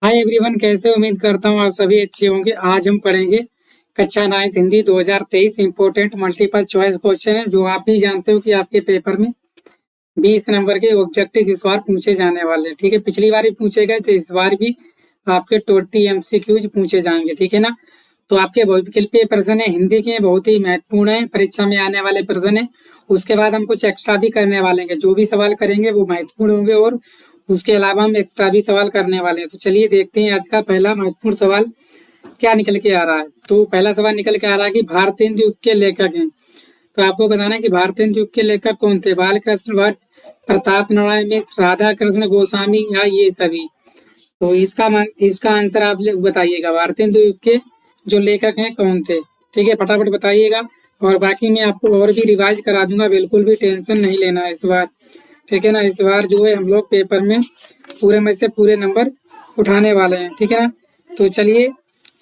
Hi everyone, कैसे उम्मीद करता हूँ आप सभी अच्छे होंगे। आज हम पढ़ेंगे कक्षा 9 Hindi 2023 important multiple choice question है, जो आप भी जानते हो कि आपके पेपर में 20 नंबर के ऑब्जेक्टिव इस बार पूछे जाने वाले हैं। ठीक है, पिछली बार भी पूछे गए थे, इस बार भी आपके 20 MCQs पूछे जाएंगे। ठीक है ना। तो आपके वैकल्पिक प्रश्न है हिंदी के, बहुत ही महत्वपूर्ण है, परीक्षा में आने वाले प्रश्न है। उसके बाद हम कुछ एक्स्ट्रा भी करने वाले हैं, जो भी सवाल करेंगे वो महत्वपूर्ण होंगे और उसके अलावा हम एक्स्ट्रा भी सवाल करने वाले हैं। तो चलिए देखते हैं आज का पहला महत्वपूर्ण सवाल क्या निकल के आ रहा है। तो पहला सवाल निकल के आ रहा है कि भारतीय युग के लेखक हैं। तो आपको बताना है कि भारतीय युग के लेखक कौन थे। बालकृष्ण भट्ट, प्रताप नारायण मिश्र, राधा कृष्ण गोस्वामी या ये सभी। तो इसका आंसर आप लोग बताइएगा, भारतीय युग के जो लेखक हैं कौन थे। ठीक है, फटाफट बताइएगा। और बाकी मैं आपको और भी रिवाइज करा दूंगा, बिल्कुल भी टेंशन नहीं लेना है इस बार। ठीक है ना, इस बार जो है हम लोग पेपर में पूरे में से पूरे नंबर उठाने वाले हैं। ठीक है ना। तो चलिए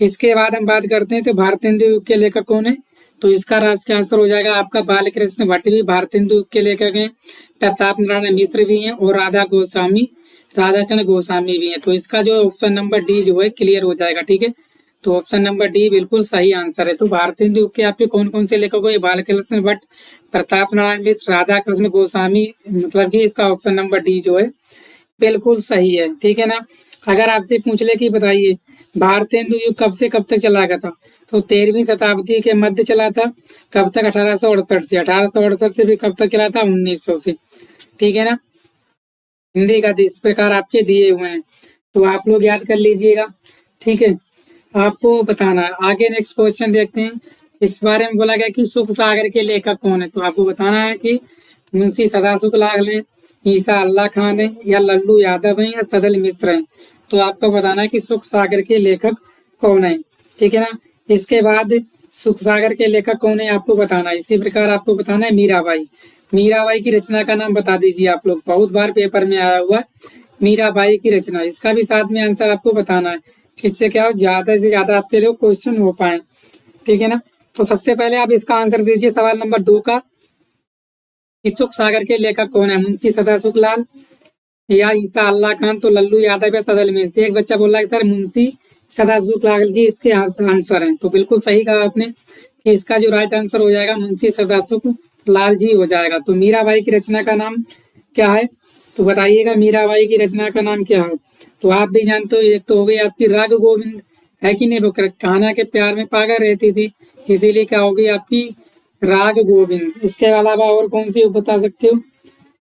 इसके बाद हम बात करते हैं, तो भारतेंदु युग के लेखक कौन है। तो इसका राष्ट्रीय आंसर हो जाएगा आपका बालकृष्ण भट्ट भी भारतेंदु युग के लेखक हैं, प्रताप नारायण मिश्र भी हैं और राधाचंद्र गोस्वामी भी हैं। तो इसका जो ऑप्शन नंबर डी जो है क्लियर हो जाएगा। ठीक है, तो ऑप्शन नंबर डी बिल्कुल सही आंसर है। तो भारतेंदु युग के आपके कौन कौन से लेखक है, बालकृष्ण भट्ट, प्रताप नारायण मिश्र, राधा कृष्ण गोस्वामी, मतलब कि इसका ऑप्शन नंबर डी जो है बिल्कुल सही है। ठीक है ना। अगर आपसे पूछ ले कि बताइए भारतेंदु युग कब से कब तक चला गया था, तो 13वीं शताब्दी के मध्य चला था। कब तक? 1868 से। 1868 से भी कब तक चला था? 1900 से। ठीक है ना। हिंदी का इस प्रकार आपके दिए हुए हैं, तो आप लोग याद कर लीजिएगा। ठीक है, आपको बताना है। आगे नेक्स्ट क्वेश्चन देखते हैं। इस बारे में बोला गया कि सुख सागर के लेखक कौन है। तो आपको बताना है कि मुंशी सदाशिव लाल हैं, ईसा अल्लाह खान है, या लल्लू यादव हैं, या सदल मिश्र हैं। तो आपको बताना है कि सुख सागर के लेखक कौन है। ठीक है ना। इसके बाद सुख सागर के लेखक कौन है आपको बताना है। इसी प्रकार आपको बताना है मीराबाई। मीराबाई की रचना का नाम बता दीजिए आप लोग, बहुत बार पेपर में आया हुआ मीराबाई की रचना। इसका भी साथ में आंसर आपको बताना है, इससे क्या हो ज्यादा से ज्यादा आपके लोग क्वेश्चन हो पाए। ठीक है ना। तो सबसे पहले आप इसका आंसर दीजिए सवाल नंबर 2 का, सुख सागर के लेखक कौन है। मुंशी सदाशिव लाल या ईसा अल्लाह खान, तो लल्लू यादव या सदल में से। एक बच्चा बोल रहा है सर मुंशी सदाशिव लाल जी इसके आंसर हैं, तो बिल्कुल सही कहा आपने कि इसका जो राइट आंसर हो जाएगा मुंशी सदाशिव लाल जी हो जाएगा। तो मीराबाई की रचना का नाम क्या है, तो बताइएगा मीराबाई की रचना का नाम क्या है। तो आप भी जानते हो, एक तो हो गई आपकी राग गोविंद, है कि नहीं, वो कान्हा के प्यार में पागल रहती थी, इसीलिए क्या होगी आपकी राग गोविंद। इसके अलावा और कौन सी बता सकते हो।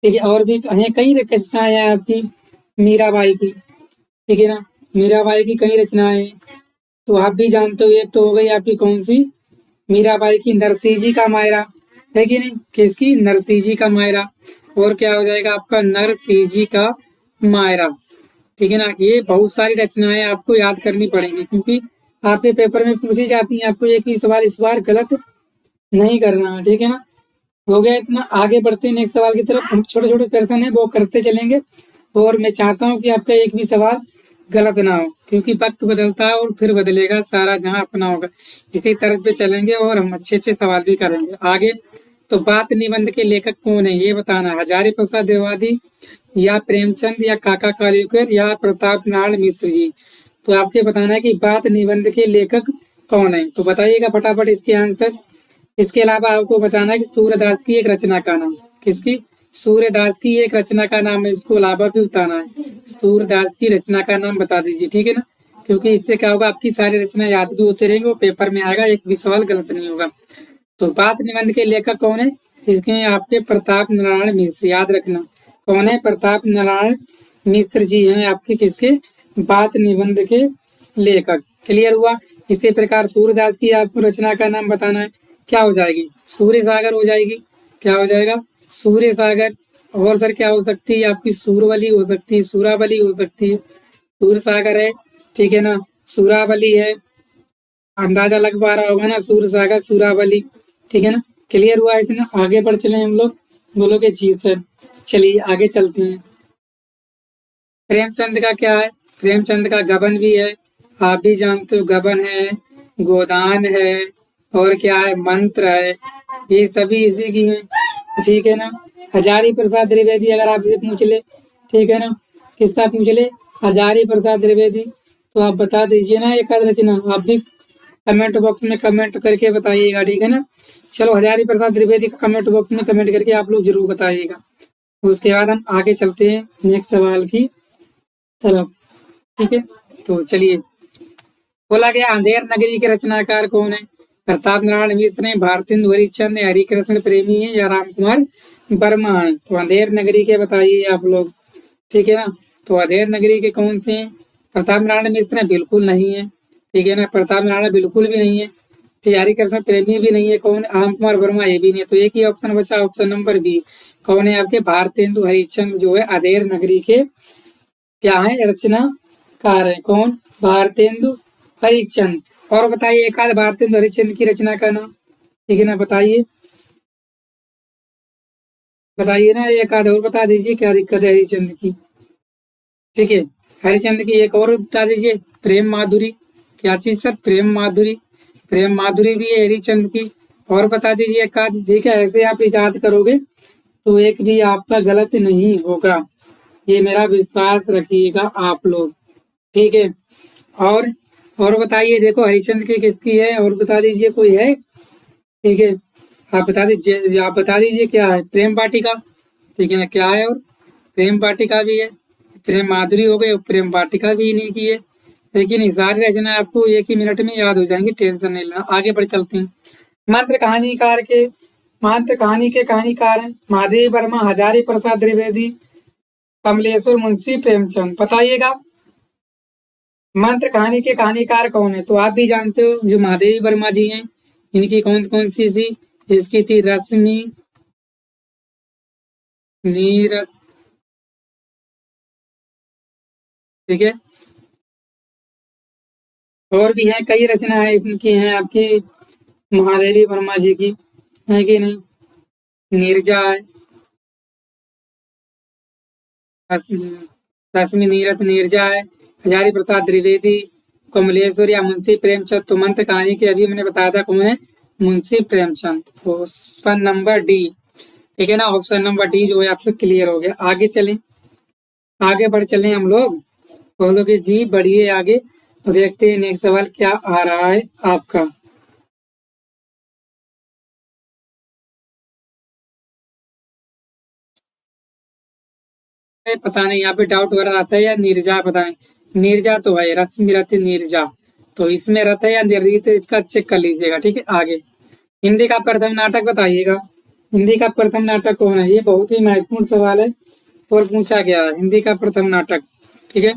ठीक है, और भी कई रचनाएं हैं आपकी मीराबाई की। ठीक है ना, मीराबाई की कई रचनाएं हैं, तो आप भी जानते हो। एक तो हो गई आपकी कौन सी, मीराबाई की नरसिंह जी का मायरा, है कि नहीं, किसकी, नरसिंह जी का मायरा। और क्या हो जाएगा आपका नरसिंह जी का मायरा। ठीक है ना। ये बहुत सारी रचनाएं आपको याद करनी पड़ेंगी, क्योंकि आपके पेपर में पूछी जाती हैं। आपको एक भी सवाल इस बार गलत नहीं करना है। ठीक है ना। हो गया इतना, आगे बढ़ते हैं नेक्स्ट सवाल की तरफ। हम छोटे छोटे प्रश्न है वो करते चलेंगे, और मैं चाहता हूँ कि आपका एक भी सवाल गलत ना हो, क्योंकि वक्त बदलता है और फिर बदलेगा सारा जहाँ अपना होगा। इसी तरह पे चलेंगे और हम अच्छे अच्छे सवाल भी करेंगे आगे। तो बात निबंध के लेखक कौन है ये बताना। हजारी प्रसाद द्विवेदी, या प्रेमचंद, या काका कालेलकर, या प्रताप नारायण मिश्र जी। तो आपके बताना है कि बात निबंध के लेखक कौन है, तो बताइएगा फटाफट इसके आंसर। इसके अलावा आपको बताना है कि सूर्यदास की एक रचना का नाम, किसकी, सूर्यदास की एक रचना का नाम है, उसको अलावा भी बताना है। सूर्यदास की रचना का नाम बता दीजिए। ठीक है ना, क्योंकि इससे क्या होगा आपकी सारी रचना याद भी होते रहेंगे, वो पेपर में आएगा, एक भी सवाल गलत नहीं होगा। तो बात निबंध के लेखक कौन है, इसके आपके प्रताप नारायण मिश्र, याद रखना कौन है, प्रताप नारायण मिश्र जी हैं आपके किसके, बात निबंध के लेखक। क्लियर हुआ। इसी प्रकार सूर्यदास की आपको रचना का नाम बताना है, क्या हो जाएगी, सूर्य सागर हो जाएगी। क्या हो जाएगा, सूर्य सागर। और सर क्या हो सकती है आपकी, सूरवली हो सकती है, सूरावली हो सकती है। सूर्य सागर है, ठीक है ना, सूरावली है, अंदाजा लग पा रहा होगा ना, सूर्य सागर सूरावली। ठीक है ना। क्लियर हुआ इतना, आगे बढ़ चले हम लोग। बोलोगे जी सर। चलिए आगे चलते हैं। प्रेमचंद का क्या है, प्रेमचंद का गबन भी है, आप भी जानते हो गबन है, गोदान है, और क्या है, मंत्र है, ये सभी इसी की हैं। ठीक है ना। हजारी प्रसाद द्विवेदी अगर आप पूछ ले, ठीक है ना, किसका पूछ ले, हजारी प्रसाद द्विवेदी, तो आप बता दीजिए ना एक आध रचना, आप भी कमेंट बॉक्स में कमेंट करके बताइएगा, ठीक है ना। चलो हजारी प्रसाद द्विवेदी का कमेंट बॉक्स में कमेंट करके आप लोग जरूर बताइएगा। उसके बाद हम आगे चलते हैं नेक्स्ट सवाल की तरफ, ठीक है। तो चलिए, बोला गया अंधेर नगरी के रचनाकार कौन है? प्रताप नारायण मिश्र है, भारतेंदु हरिश्चंद है, हरिकृष्ण प्रेमी है या राम कुमार वर्मा है? तो अंधेर नगरी के बताइए आप लोग, ठीक है ना। तो अंधेर नगरी के कौन से हैं? प्रताप नारायण मिश्र है, बिल्कुल नहीं है, ठीक है ना। प्रताप नारायण बिल्कुल भी नहीं है, ठीक है। हरिकृष्ण प्रेमी भी नहीं है, कौन? राम कुमार वर्मा, ये भी नहीं है। तो एक ही ऑप्शन बचा, ऑप्शन नंबर बी। कौन है आपके? भारतेंदु हरिश्चंद जो है अंधेर नगरी के क्या है? रचनाकार है। कौन? भारतेंदु हरिश्चंद। और बताइए एक आध भारतेंदु हरिश्चंद की रचना का नाम, ठीक है ना। बताइए बताइए ना, एक आध और बता दीजिए, क्या दिक्कत है हरिश्चंद की, ठीक है। हरिश्चंद की एक और बता दीजिए, प्रेम माधुरी। क्या चीज सर? प्रेम माधुरी, प्रेम माधुरी भी है हरिश्चंद की। और बता दीजिए एक आध, ठीक है। ऐसे आप याद करोगे तो एक भी आपका गलत नहीं होगा, ये मेरा विश्वास रखिएगा आप लोग, ठीक है। और और बताइए, देखो हरिश्चंद की किसकी है, और बता दीजिए कोई है, ठीक है। आप बता दीजिए क्या है? प्रेम वाटिका, ठीक है ना। क्या है? और प्रेम वाटिका भी है, प्रेम माधुरी हो गई और प्रेम वाटिका भी इन्हीं की है। लेकिन सारी रचना आपको एक ही मिनट में याद हो जाएंगी, टेंशन नहीं लेना। आगे बढ़ चलते हैं। मंत्र कहानीकार के मंत्र कहानी के कहानीकार हैं महादेव वर्मा, हजारी प्रसाद द्विवेदी, कमलेश्वर मुंशी प्रेमचंद। बताइएगा मंत्र कहानी के कहानीकार कौन है? तो आप भी जानते हो, जो महादेवी वर्मा जी हैं, इनकी कौन कौन सी थी? इसकी थी रश्मि, नीरज, ठीक है। और भी हैं कई रचनाएं इनकी हैं आपकी महादेवी वर्मा जी की, है कि नहीं। नीरजा है, रश्मि, नीरज, नीरजा है, हजारी प्रसाद द्विवेदी, कमलेश्वर या मुंशी प्रेमचंद। तो मंत्र कहानी के अभी मैंने बताया था कौन है? मुंशी प्रेमचंद। तो ऑप्शन नंबर डी, ठीक है ना। ऑप्शन नंबर डी जो है आपसे क्लियर हो गया। आगे चलें, आगे बढ़ चले हम लोग, बोलोगे जी बढ़िए आगे, और देखते हैं नेक्स्ट सवाल क्या आ रहा है आपका। पता नहीं, यहाँ पे डाउट हो रहा था या नीरजा, पता नहीं। नीरजा तो है, रश्मि रथ नीरजा, तो इसमें रथ है या निर्रित, इसका चेक कर लीजिएगा, ठीक है। आगे, हिंदी का प्रथम नाटक बताइएगा। हिंदी का प्रथम नाटक कौन है? ये बहुत ही महत्वपूर्ण सवाल है और पूछा गया है, हिंदी का प्रथम नाटक, ठीक है।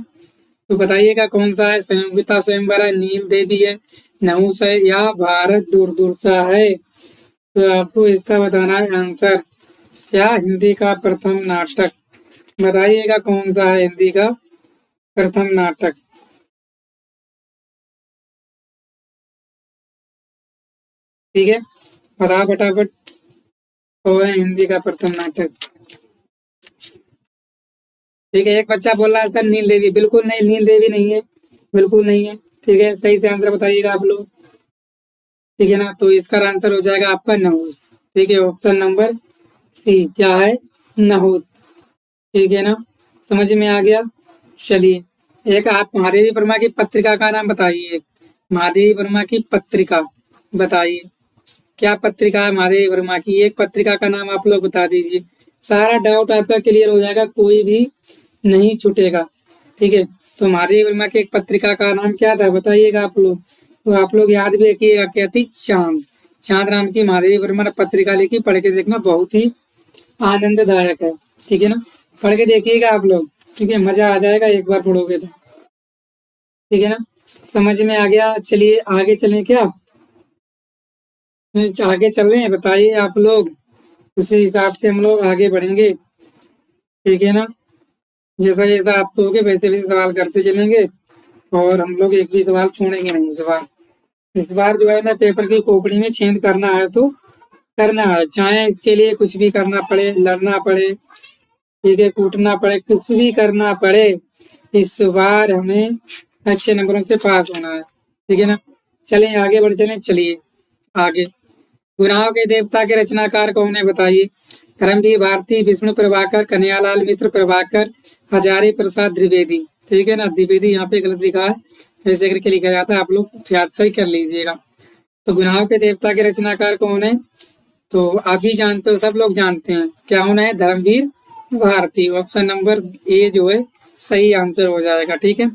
तो बताइएगा कौन सा है? संयोगिता स्वयंवर है, नील देवी है, नहुस है या भारत दुर्दुर्सा है? तो आपको इसका बताना है आंसर। क्या? हिंदी का प्रथम नाटक, बताइएगा कौन सा है हिंदी का प्रथम नाटक। ठीक है, बता फटाफट, तो है हिंदी का प्रथम नाटक। ठीक है, एक बच्चा बोल रहा है सर नील देवी, बिल्कुल नहीं, नील देवी नहीं है, बिल्कुल नहीं है। ठीक है, सही से आंसर बताइएगा आप लोग, ठीक है ना। तो इसका आंसर हो जाएगा आपका नहुस। ठीक है, ऑप्शन नंबर सी क्या है? नहुस। ठीक है ना, समझ में आ गया। चलिए, एक आप महादेवी वर्मा की पत्रिका का नाम बताइए। महादेवी वर्मा की पत्रिका बताइए, क्या पत्रिका है महादेवी वर्मा की? एक पत्रिका का नाम आप लोग बता दीजिए, सारा डाउट आपका क्लियर हो जाएगा, कोई भी नहीं छूटेगा। ठीक है, तो महादेवी वर्मा की एक पत्रिका का नाम क्या था बताइएगा आप लोग। तो आप लोग याद भी रखिएगा, क्या थी? चांद। चांद नाम की महादेवी वर्मा ने पत्रिका लिखी, पढ़ के देखना, बहुत ही आनंददायक है। ठीक है ना, पढ़ के देखिएगा आप लोग, ठीक है, मजा आ जाएगा एक बार पढ़ोगे तो। ठीक है ना, समझ में आ गया। चलिए आगे चलें क्या? आगे चल रहे हैं, बताइए आप लोग, उसी हिसाब से हम लोग आगे बढ़ेंगे। ठीक है ना, जैसा जैसा आप कहोगे वैसे वैसे सवाल करते चलेंगे, और हम लोग एक भी सवाल छोड़ेंगे नहीं इस बार। इस बार जो है ना, पेपर की खोपड़ी में छेद करना है तो करना है, चाहे इसके लिए कुछ भी करना पड़े, लड़ना पड़े, ठीक है, कूटना पड़े, कुछ भी करना पड़े, इस बार हमें अच्छे नंबरों से पास होना है। ठीक है ना, चलिए आगे बढ़ चलें। चलिए आगे, गुनाहों के देवता के रचनाकार कौन है बताइए? धर्मवीर भारती, विष्णु प्रभाकर, कन्हैयालाल मिश्र प्रभाकर, हजारी प्रसाद द्विवेदी। ठीक है ना। द्विवेदी यहाँ पे गलत लिखा है, ऐसे करके लिखा जाता है, आप लोग याद सही कर लीजिएगा। तो गुनाहों के देवता के रचनाकार कौन है? तो आप भी जानते हो, सब लोग जानते हैं, क्या होना है? Dharamvir Bharati. Option number A जो है सही आंसर हो जाएगा। ठीक है,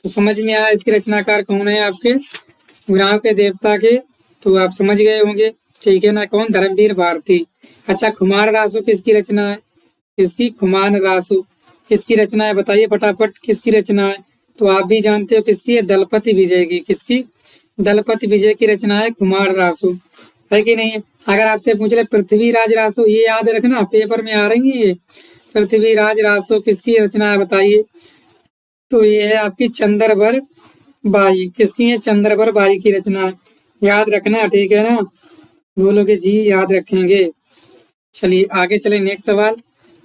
तो समझ में आया इसके रचनाकार कौन है आपके गुनाहों के देवता के, तो आप समझ गए होंगे। ठीक है ना, कौन? धर्मवीर भारती। अच्छा, खुमान रासु किसकी रचना है? किसकी? खुमान रासु किसकी रचना है? बताइए फटाफट, किसकी रचना है? तो आप भी जानते हो किसकी है? दलपति विजय की। किसकी? दलपति विजय की रचना है खुमान रासु, है कि नहीं है? अगर आपसे पूछ ले पृथ्वीराज रासु, ये याद रखना, पेपर में आ रही है ये। पृथ्वीराज रासु किसकी रचना है बताइए? तो ये है आपकी चंद्रबर बाई। किसकी है? चंद्रबर बाई की रचना है, याद रखना। ठीक है ना, बोलोगे जी याद रखेंगे। चलिए आगे चले, नेक्स्ट सवाल।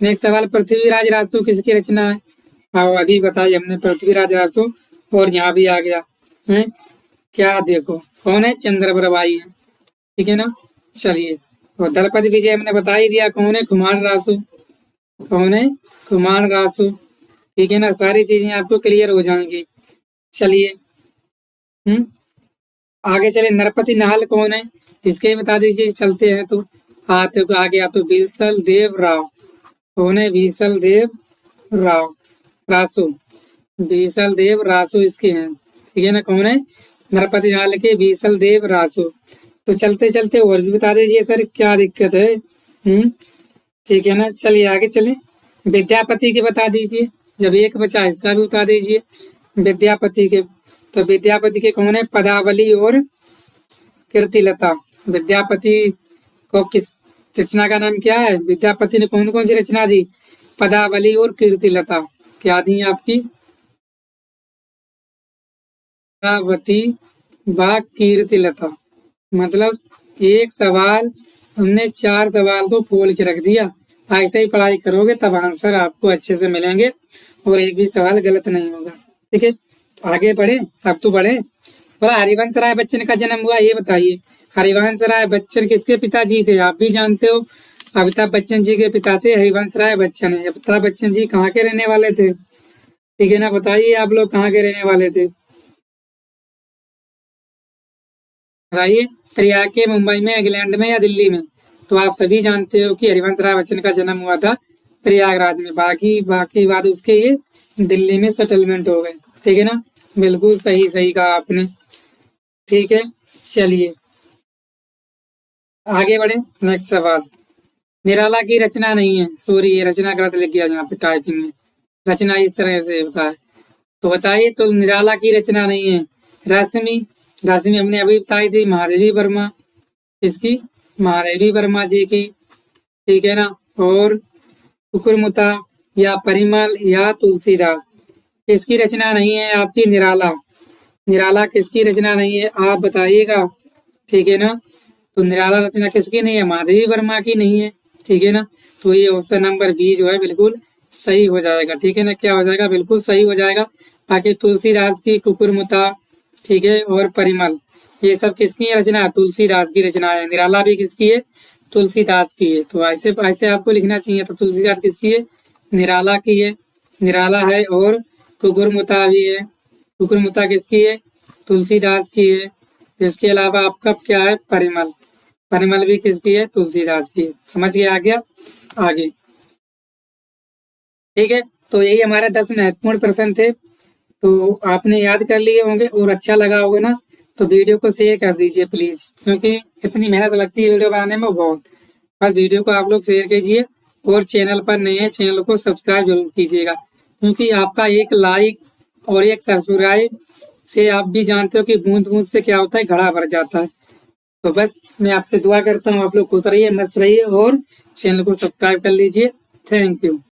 नेक्स्ट सवाल, पृथ्वीराज रासु किसकी रचना है? हाँ, अभी बताइए हमने पृथ्वीराज रासु, और यहाँ भी आ गया है क्या? देखो कौन है? चंद्रबर बाई है। ठीक है ना, चलिए। और दलपति विजय हमने बता ही दिया, कौन है? खुमान रासु। कौन है? खुमान रासु। ठीक है ना, सारी चीजें आपको क्लियर हो जाएंगी। चलिए आगे चले, नरपति नाहल कौन है? इसके बता दीजिए, चलते हैं तो आते तो आगे तो बीसल देव राव। कौन है? बीसल देव राव रासु। बीसल देव रासु इसके हैं। ठीक है ना, कौन है? नरपति नाहल के बीसल देव रासु। तो चलते चलते और भी बता दीजिए सर, क्या दिक्कत है? ठीक है ना, चलिए आगे चले। विद्यापति के बता दीजिए, जब एक बचा इसका भी बता दीजिए विद्यापति के। तो विद्यापति के कौन है? पदावली और कीर्तिलता। विद्यापति को किस रचना का नाम क्या है? विद्यापति ने कौन कौन सी रचना दी? पदावली और कीर्तिलता। क्या दी आपकी? पदावती व कीर्तिलता। मतलब एक सवाल हमने 4 सवाल को खोल के रख दिया। ऐसे ही पढ़ाई करोगे तब आंसर आपको अच्छे से मिलेंगे और एक भी सवाल गलत नहीं होगा। ठीक है, तो आगे बढ़े। अब तो बढ़े। बोला, हरिवंश राय बच्चन का जन्म हुआ, ये बताइए। हरिवंश राय बच्चन किसके पिताजी थे? आप भी जानते हो, अमिताभ बच्चन जी के पिता थे हरिवंश राय बच्चन। अमिताभ बच्चन जी कहाँ के रहने वाले थे? ठीक है ना, बताइए आप लोग कहाँ के रहने वाले थे, बताइए। प्रयाग के, मुंबई में, इंग्लैंड में या दिल्ली में? तो आप सभी जानते हो कि हरिवंश राय बच्चन का जन्म हुआ था प्रयागराज में। बाकी बाद उसके ये दिल्ली में सेटलमेंट हो गए। ठीक है ना, बिल्कुल सही सही कहा आपने। ठीक है, चलिए आगे बढ़े। नेक्स्ट सवाल, निराला की रचना नहीं है, सॉरी ये रचना गलत लिख गया यहाँ पे टाइपिंग में। रचना इस तरह से होता है, तो बताइए। तो निराला की रचना नहीं है। रश्मि, रश्मि हमने अभी बताई थी, महादेवी वर्मा। इसकी? महादेवी वर्मा जी की। ठीक है ना, और कुकुरमुता या परिमल या तुलसीदास, इसकी रचना नहीं है आपकी निराला। निराला किसकी रचना नहीं है, आप बताइएगा। ठीक है ना, तो निराला रचना किसकी नहीं है? महादेवी वर्मा की नहीं है। ठीक है ना, तो ये ऑप्शन नंबर बी जो है बिल्कुल सही हो जाएगा। ठीक है ना, क्या हो जाएगा? बिल्कुल सही हो जाएगा। बाकी तुलसीदास की, कुकुरमुता, ठीक है, और परिमल, ये सब किसकी रचना है? तुलसीदास की रचना है। निराला भी किसकी है? तुलसीदास की है। तो ऐसे ऐसे आपको लिखना चाहिए। तो तुलसीदास किसकी है? निराला की है, निराला है। और कुकुरमुता भी है, कुकुरमुता किसकी है? तुलसीदास की है। इसके अलावा आपका क्या है? परिमल, परिमल भी किसकी है? तुलसीदास की है। समझ गए? आ गया आगे। ठीक है, तो यही हमारे 10 महत्वपूर्ण प्रश्न थे, तो आपने याद कर लिए होंगे और अच्छा लगा होगा ना, तो वीडियो को शेयर कर दीजिए प्लीज, क्योंकि इतनी मेहनत लगती है वीडियो बनाने में बहुत। बस वीडियो को आप लोग शेयर कीजिए, और चैनल पर नए हैं चैनल को सब्सक्राइब जरूर कीजिएगा, क्योंकि आपका एक लाइक और एक सब्सक्राइब से आप भी जानते हो कि बूंद बूंद से क्या होता है, घड़ा भर जाता है। तो बस मैं आपसे दुआ करता हूँ, आप लोग खुश रहिए, मस्त रहिए और चैनल को सब्सक्राइब कर लीजिए। Thank you.